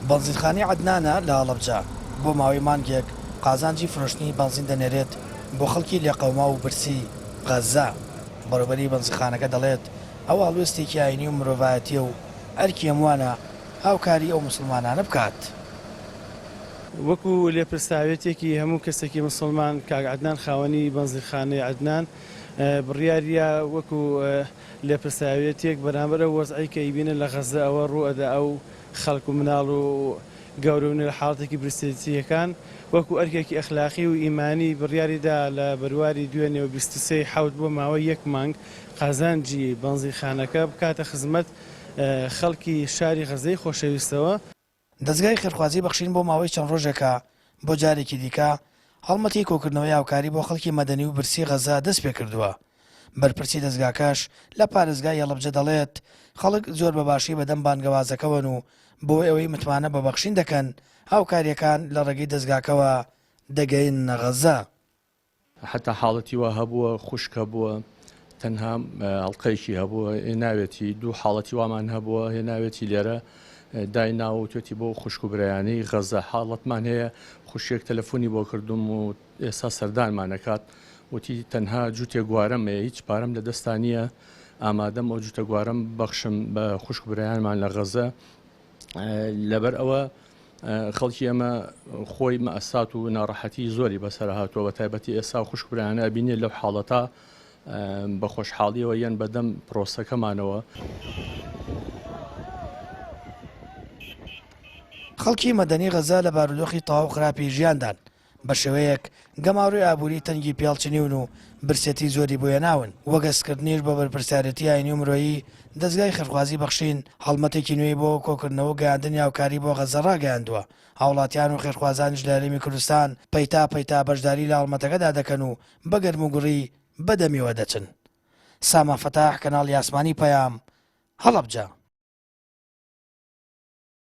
بەنزینخانەی عەدنانە لە هەڵەبجە بۆ ماوەی مانگێک قازانجی فرۆشتنی بەنزین دەنێرێت بۆ خەڵکی لێقەوما و برسی غەزە. بەڕێوەبەری بەنزینخانەکە دەڵێت ئەو هەڵوێستێکی ئاینی و مرۆڤایەتیە و ئەرکی هەمووانە هاوکاری ئەو موسڵمانانە بکات. وەکو لێپرساوێتێکی هەموو کەسێکی مسلمان کاک عەدنان خاوەنی بەنزینخانەی عەدنان بڕیاریە وەکو لێپرساوێتێک بەرامبەر وەزعی کە ئیبینە لە غەزە ئەوە ڕوئەدا ئەو خەڵک و مناڵ و گەورەونە لە حاڵەتێکی برسێتیەکان وەکو ئەرکێکی ئەخلاقی و ئیمانی بڕیاریدا لە بەرواری دوێنێ و 23 حەوت بۆ ماوەی یەک مانگ قازانجی بەنزینخانەکە بکاتە خزمەت خەڵکی شاری غەزەی خۆشەویستەوە. دەستگای خێرخوازی بەخشین بۆ ماوەی چەند ڕۆژێکە بۆ جارێکی دیکە هەڵمەتی کۆکردنەوەی هاوکاری بۆ خەڵکی مەدەنی و برسی غەزە دەست پێ کردووە. بەرپرسی دەستگاکەش لە پارێزگای هەڵەبجە دەڵێت خەڵک زۆر بەباشی بەدەم بانگەوازەکەون و بۆ ئەوەی متمانە بە بەخشین دەکەن هاوکاریەکان لە ڕێگەی دەستگاکەوە دەگەینە غەزە. حتا حاڵەتی وا هەبووە خوشکە بووە تەنها هەڵقەیەکی هەبووە هێناوێتی دوو حاڵەتی وامان هەبووە هێناوێتی لێرە دایناوە توێتی بۆ خوشک و برایانەی غەزە حاڵەتمان هەیە خوشیێک تەلەفۆنی بۆ کردوم و ئێستا سەردانمانەکات وتی تەنها جووتێک گوارەمەیە هیچ پارەم لە دەستانیە ئامادەم ئەو جووتە گوارەم بەخشم بە خوشک و برایانمان لە غەزە. لەبەر ئەوە خەڵکی ئەمە خۆی مەئەسات و ناڕەحەتی زۆری بەسەر هاتووە بە تایبەتی ئێستا خوشک و برایانە ئەبینێ لەو حاڵەتە بە خۆشحاڵیەوە یەن بەدەم پرۆسەکەمانەوە. خەڵکی مەدەنی غەزە لە بارودۆخی تەواو خراپی ژیاندان بە شێوەیەک گەماڕووی ئابووری تەنگی پێڵچنیون و برسێتی زۆری بۆیەناون. وەگەستکردنیش بە بەرپرسیارەتی ئاینی و مرۆیی دەستگای خێرخوازی بەخشین هەڵمەتێکی نوێی بۆ کۆکردنەوە گەیاندنی هاوکاری بۆ غەزە ڕاگەیاندووە. هاوڵاتیان و خێرخوازانیش لە هەرێمی کوردستان پەیتا بەشداری لە هەڵمەتەکەدا دەکەن و بە گەرم و گوڕی بەدەمیەوە دەچن. ساما فەتاح، کەناڵی ئاسمانی پەیام، هەڵەبجە.